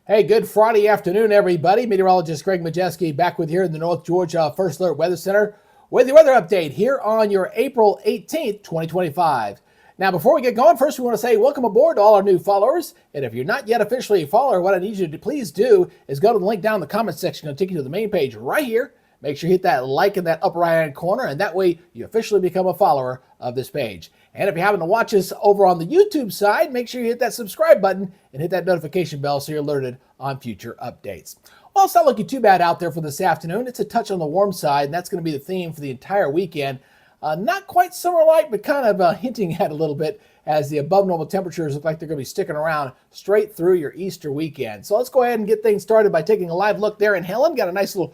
Hey, good Friday afternoon, everybody. Meteorologist Greg Majeski back with you here in the North Georgia First Alert Weather Center with your weather update here on your April 18th, 2025. Now, before we get going, first we want to say welcome aboard to all our new followers. And if you're not yet officially a follower, what I need you to please do is go to the link down in the comment section. It'll take you to the main page right here. Make sure you hit that like in that upper right-hand corner, and that way you officially become a follower of this page. And if you happen to watch us over on the YouTube side, make sure you hit that subscribe button and hit that notification bell so you're alerted on future updates. Well, it's not looking too bad out there for this afternoon. It's a touch on the warm side, and that's going to be the theme for the entire weekend. Not quite summer-like, but kind of hinting at a little bit as the above normal temperatures look like they're going to be sticking around straight through your Easter weekend. So let's go ahead and get things started by taking a live look there in Helen. Got a nice little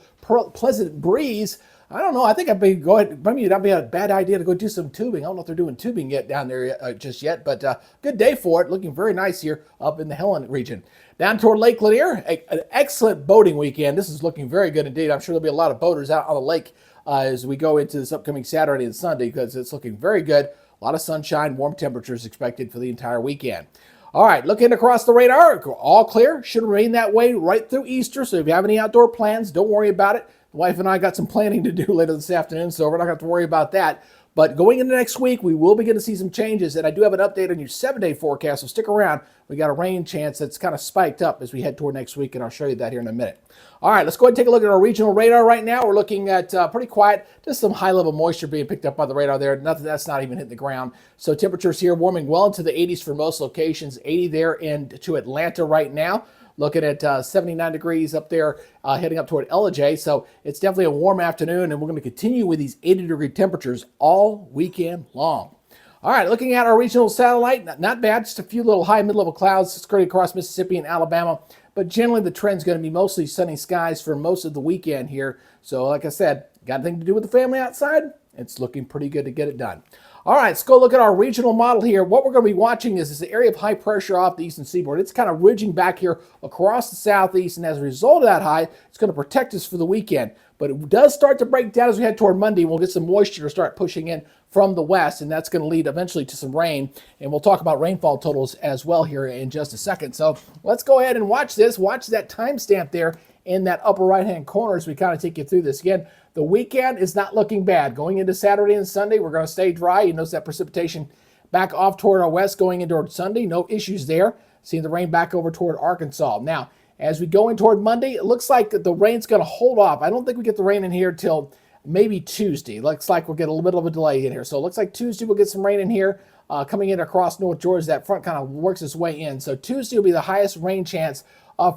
pleasant breeze. I don't know. I think maybe that'd be a bad idea to go do some tubing. I don't know if they're doing tubing yet down there just yet, but good day for it. Looking very nice here up in the Helen region. Down toward Lake Lanier, an excellent boating weekend. This is looking very good indeed. I'm sure there'll be a lot of boaters out on the lake as we go into this upcoming Saturday and Sunday because it's looking very good. A lot of sunshine, warm temperatures expected for the entire weekend. All right, looking across the radar, all clear. Should remain that way right through Easter. So if you have any outdoor plans, don't worry about it. The wife and I got some planning to do later this afternoon, so we're not going to have to worry about that. But going into next week, we will begin to see some changes, and I do have an update on your 7-day forecast, so stick around. We got a rain chance that's kind of spiked up as we head toward next week, and I'll show you that here in a minute. All right, let's go ahead and take a look at our regional radar right now. We're looking at pretty quiet, just some high-level moisture being picked up by the radar there. Nothing that's not even hitting the ground. So temperatures here warming well into the 80s for most locations. 80 there into Atlanta right now. Looking at 79 degrees up there, heading up toward LJ. So it's definitely a warm afternoon, and we're going to continue with these 80-degree temperatures all weekend long. All right, looking at our regional satellite, not bad. Just a few little high mid-level clouds skirting across Mississippi and Alabama. But generally, the trend's going to be mostly sunny skies for most of the weekend here. So like I said, got anything to do with the family outside? It's looking pretty good to get it done. All right, let's go look at our regional model here. What we're going to be watching is this area of high pressure off the eastern seaboard. It's kind of ridging back here across the southeast, and as a result of that high, it's going to protect us for the weekend. But it does start to break down as we head toward Monday. We'll get some moisture to start pushing in from the west, and that's going to lead eventually to some rain. And we'll talk about rainfall totals as well here in just a second. So let's go ahead and watch this. Watch that timestamp there in that upper right-hand corner as we kind of take you through this. Again, the weekend is not looking bad. Going into Saturday and Sunday, we're going to stay dry. You notice that precipitation back off toward our west going into Sunday. No issues there. Seeing the rain back over toward Arkansas. Now, as we go in toward Monday, it looks like the rain's going to hold off. I don't think we get the rain in here till maybe Tuesday. Looks like we'll get a little bit of a delay in here. So it looks like Tuesday we'll get some rain in here. Coming in across North Georgia, that front kind of works its way in. So Tuesday will be the highest rain chance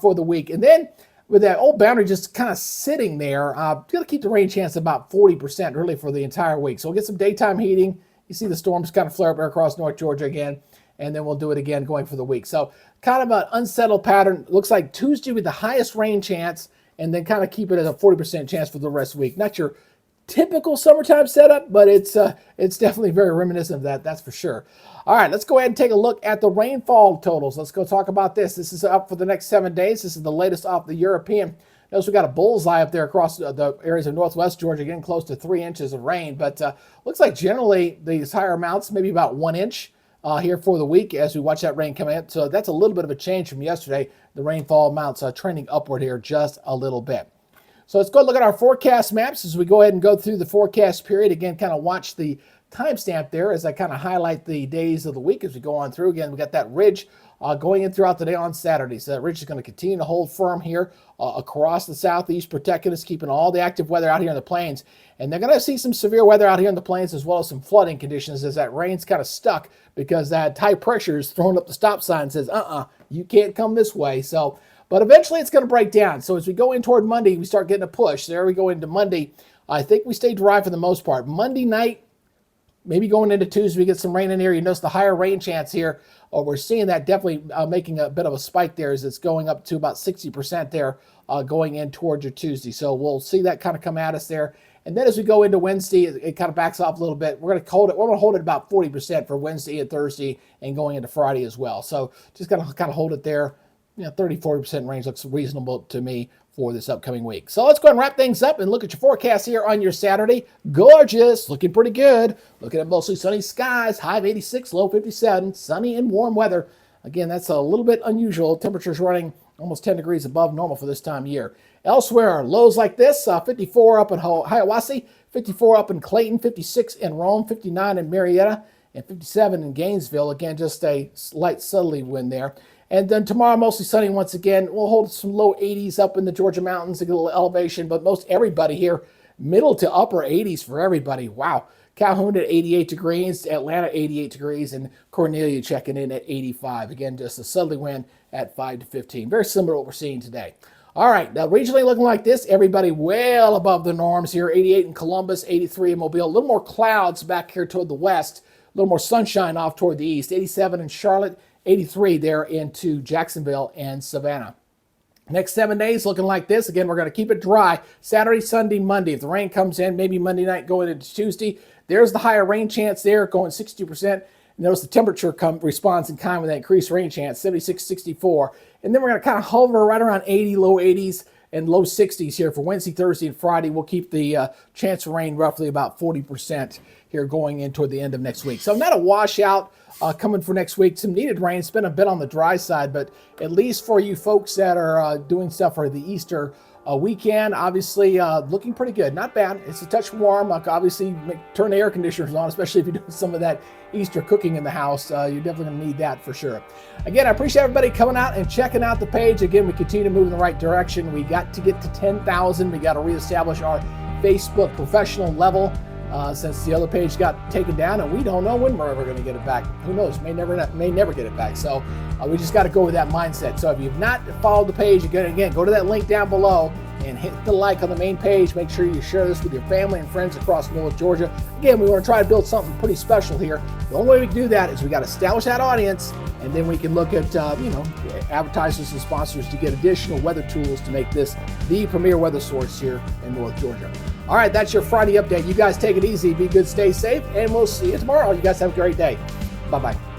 for the week. And then with that old boundary just kind of sitting there, going to keep the rain chance about 40% really for the entire week. So we'll get some daytime heating. You see the storms kind of flare up across North Georgia again, and then we'll do it again going for the week. So kind of an unsettled pattern. Looks like Tuesday with the highest rain chance, and then kind of keep it as a 40% chance for the rest of the week. Not your typical summertime setup, but it's definitely very reminiscent of that, that's for sure. All right, let's go ahead and take a look at the rainfall totals. Let's go talk about this. This is up for the next 7 days. This is the latest off the European. Notice we got a bullseye up there across the areas of northwest Georgia, getting close to 3 inches of rain. But looks like generally these higher amounts, maybe about 1 inch here for the week as we watch that rain come in. So that's a little bit of a change from yesterday. The rainfall amounts trending upward here just a little bit. So let's go look at our forecast maps as we go ahead and go through the forecast period. Again, kind of watch the timestamp there as I kind of highlight the days of the week as we go on through. Again, we got that ridge going in throughout the day on Saturday. So that ridge is going to continue to hold firm here across the southeast, protecting us, keeping all the active weather out here in the plains. And they're going to see some severe weather out here in the plains as well as some flooding conditions as that rain's kind of stuck because that high pressure is throwing up the stop sign and says, you can't come this way. So, but eventually it's going to break down. So as we go in toward Monday, we start getting a push. There we go into Monday. I think we stay dry for the most part. Monday night, maybe going into Tuesday, we get some rain in here. You notice the higher rain chance here. We're seeing that definitely making a bit of a spike there as it's going up to about 60% there going in towards your Tuesday. So we'll see that kind of come at us there. And then as we go into Wednesday, it kind of backs off a little bit. We're going to hold it about 40% for Wednesday and Thursday and going into Friday as well. So just going to kind of hold it there. 30-40% range looks reasonable to me for this upcoming week. So let's go ahead and wrap things up and look at your forecast here on your Saturday. Gorgeous, looking pretty good. Looking at mostly sunny skies, high of 86, low 57, sunny and warm weather. Again, that's a little bit unusual. Temperatures running almost 10 degrees above normal for this time of year. Elsewhere, lows like this, 54 up in Hiawassee, 54 up in Clayton, 56 in Rome, 59 in Marietta, and 57 in Gainesville. Again, just a light southerly wind there. And then tomorrow, mostly sunny once again. We'll hold some low 80s up in the Georgia mountains, a little elevation, but most everybody here, middle to upper 80s for everybody. Wow. Calhoun at 88 degrees, Atlanta 88 degrees, and Cornelia checking in at 85. Again, just a southerly wind at 5 to 15. Very similar to what we're seeing today. All right, now regionally looking like this, everybody well above the norms here. 88 in Columbus, 83 in Mobile. A little more clouds back here toward the west, a little more sunshine off toward the east. 87 in Charlotte, 83 there into Jacksonville and Savannah. Next 7 days looking like this. Again, we're going to keep it dry. Saturday, Sunday, Monday. If the rain comes in, maybe Monday night going into Tuesday, there's the higher rain chance there, going 60%. Notice the temperature responds in kind with that increased rain chance, 76, 64. And then we're going to kind of hover right around 80, low 80s and low 60s here for Wednesday, Thursday, and Friday. We'll keep the chance of rain roughly about 40% here going in toward the end of next week. So not a washout coming for next week. Some needed rain. It's been a bit on the dry side, but at least for you folks that are doing stuff for the Easter weekend, obviously looking pretty good. Not bad. It's a touch warm. Obviously, turn the air conditioners on, especially if you're doing some of that Easter cooking in the house. You're definitely going to need that for sure. Again, I appreciate everybody coming out and checking out the page. Again, we continue to move in the right direction. We got to get to 10,000. We got to reestablish our Facebook professional level since the other page got taken down, and we don't know when we're ever going to get it back. Who knows? May never get it back. So we just got to go with that mindset. So if you've not followed the page, again, go to that link down below and hit the like on the main page. Make sure you share this with your family and friends across North Georgia. Again, we want to try to build something pretty special here. The only way we can do that is we got to establish that audience, and then we can look at advertisers and sponsors to get additional weather tools to make this the premier weather source here in North Georgia. All right, that's your Friday update. You guys take it easy, be good, stay safe, and we'll see you tomorrow. You guys have a great day. Bye-bye.